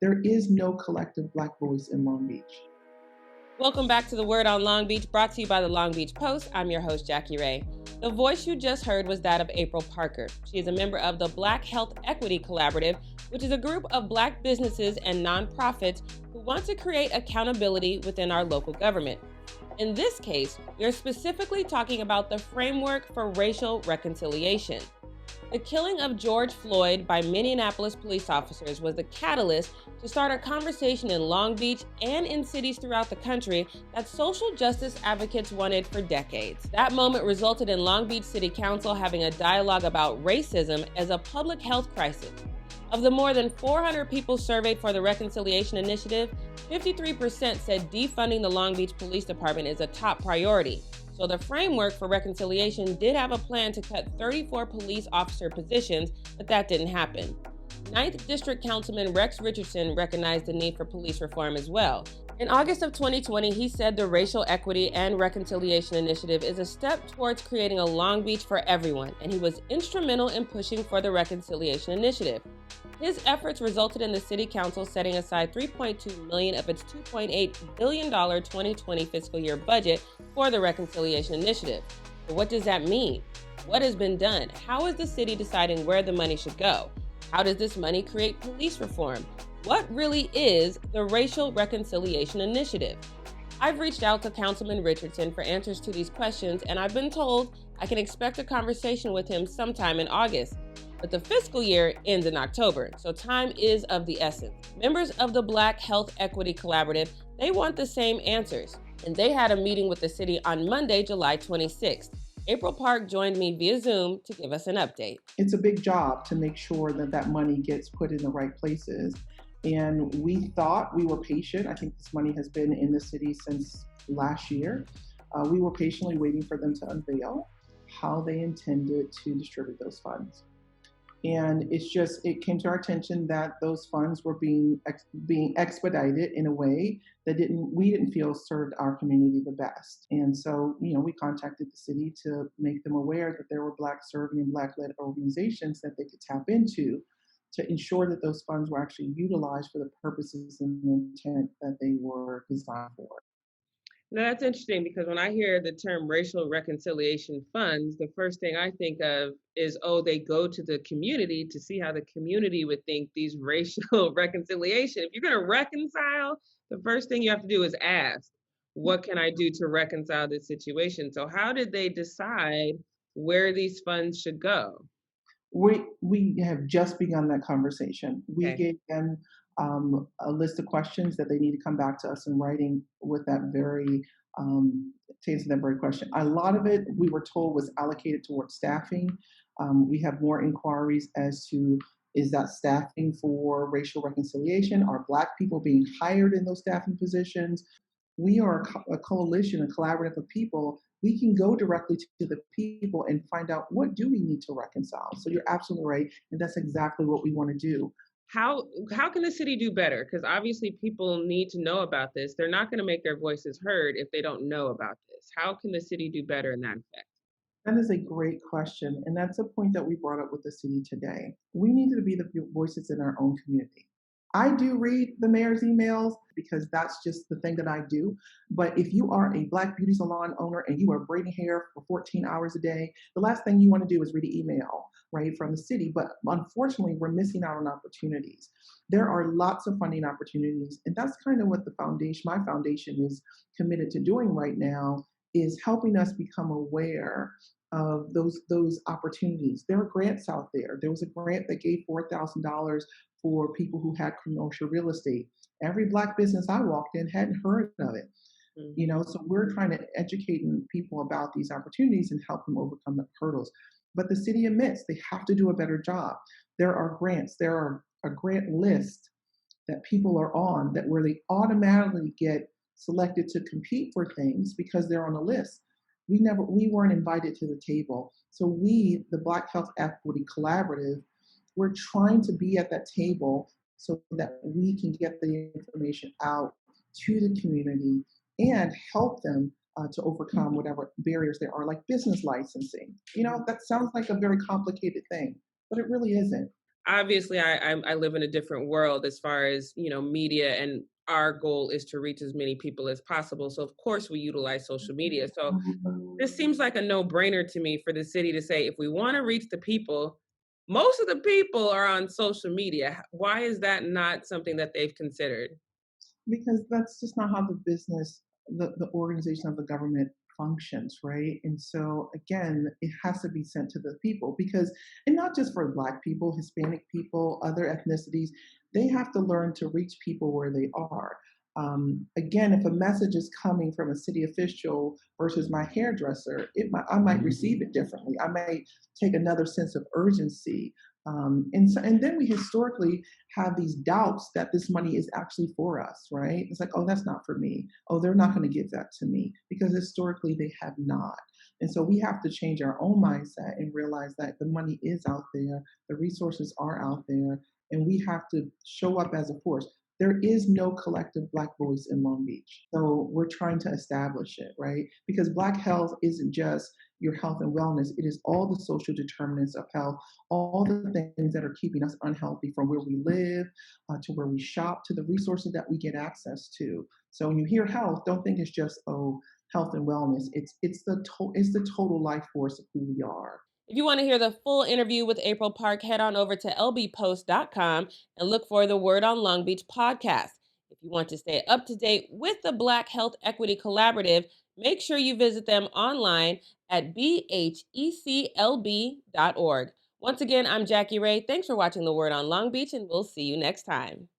There is no collective Black voice in Long Beach. Welcome back to The Word on Long Beach, brought to you by the Long Beach Post. I'm your host, Jackie Ray. The voice you just heard was that of April Parker. She is a member of the Black Health Equity Collaborative, which is a group of Black businesses and nonprofits who want to create accountability within our local government. In this case, we are specifically talking about the framework for racial reconciliation. The killing of George Floyd by Minneapolis police officers was the catalyst to start a conversation in Long Beach and in cities throughout the country that social justice advocates wanted for decades. That moment resulted in Long Beach City Council having a dialogue about racism as a public health crisis. Of the more than 400 people surveyed for the Reconciliation Initiative, 53% said defunding the Long Beach Police Department is a top priority. So the framework for reconciliation did have a plan to cut 34 police officer positions, but that didn't happen. 9th District Councilman Rex Richardson recognized the need for police reform as well. In August of 2020, he said the Racial Equity and Reconciliation Initiative is a step towards creating a Long Beach for everyone, and he was instrumental in pushing for the Reconciliation Initiative. His efforts resulted in the City Council setting aside $3.2 million of its $2.8 billion 2020 fiscal year budget for the Reconciliation Initiative. But what does that mean? What has been done? How is the city deciding where the money should go? How does this money create police reform? What really is the Racial Reconciliation Initiative? I've reached out to Councilman Richardson for answers to these questions, and I've been told I can expect a conversation with him sometime in August. But the fiscal year ends in October, so time is of the essence. Members of the Black Health Equity Collaborative, they want the same answers, and they had a meeting with the city on Monday, July 26th. April Park joined me via Zoom to give us an update. It's a big job to make sure that that money gets put in the right places. And we thought we were patient. I think this money has been in the city since last year. We were patiently waiting for them to unveil how they intended to distribute those funds. And it came to our attention that those funds were being expedited in a way that we didn't feel served our community the best. And so, we contacted the city to make them aware that there were Black serving and Black-led organizations that they could tap into to ensure that those funds were actually utilized for the purposes and intent that they were designed for. Now, that's interesting because when I hear the term racial reconciliation funds, the first thing I think of is, they go to the community to see how the community would think these racial reconciliation. If you're going to reconcile, the first thing you have to do is ask, what can I do to reconcile this situation? So how did they decide where these funds should go? We have just begun that conversation. We Okay. gave them a list of questions that they need to come back to us in writing with that to answer that very question. A lot of it, we were told, was allocated towards staffing. We have more inquiries as to, is that staffing for racial reconciliation? Are Black people being hired in those staffing positions? We are a coalition, a collaborative of people. We can go directly to the people and find out, what do we need to reconcile? So you're absolutely right, and that's exactly what we want to do. How can the city do better? Because obviously people need to know about this. They're not going to make their voices heard if they don't know about this. How can the city do better in that effect? That is a great question, and that's a point that we brought up with the city today. We need to be the voices in our own community. I do read the mayor's emails because that's just the thing that I do. But if you are a Black beauty salon owner and you are braiding hair for 14 hours a day, the last thing you want to do is read an email, right, from the city. But unfortunately, we're missing out on opportunities. There are lots of funding opportunities, and that's kind of what my foundation is committed to doing right now, is helping us become aware of those opportunities. There are grants out there. There was a grant that gave $4,000 for people who had commercial real estate. Every Black business I walked in hadn't heard of it. So we're trying to educate people about these opportunities and help them overcome the hurdles. But the city admits they have to do a better job. There are grants. There are a grant list that people are on where they automatically get selected to compete for things because they're on a list. We weren't invited to the table. So we, the Black Health Equity Collaborative, we're trying to be at that table so that we can get the information out to the community and help them to overcome whatever barriers there are, like business licensing. That sounds like a very complicated thing, but it really isn't. obviously I live in a different world as far as, media, and our goal is to reach as many people as possible. So of course we utilize social media. So this seems like a no-brainer to me for the city to say if we want to reach the people, most of the people are on social media. Why is that not something that they've considered? Because that's just not how the organization of the government functions, right? And so again, it has to be sent to the people because, and not just for Black people, Hispanic people, other ethnicities, they have to learn to reach people where they are. Again, if a message is coming from a city official versus my hairdresser, I might receive it differently. I might take another sense of urgency. And then we historically have these doubts that this money is actually for us, right? It's like, oh, that's not for me. Oh, they're not going to give that to me because historically they have not. And so we have to change our own mindset and realize that the money is out there, the resources are out there, and we have to show up as a force. There is no collective Black voice in Long Beach. So we're trying to establish it, right? Because Black health isn't just your health and wellness, it is all the social determinants of health, all the things that are keeping us unhealthy from where we live to where we shop to the resources that we get access to. So when you hear health, don't think it's just, oh, health and wellness. It's the total life force of who we are. If you want to hear the full interview with April Park, head on over to lbpost.com and look for the Word on Long Beach podcast. If you want to stay up to date with the Black Health Equity Collaborative, make sure you visit them online at bheclb.org. Once again, I'm Jackie Ray. Thanks for watching the Word on Long Beach, and we'll see you next time.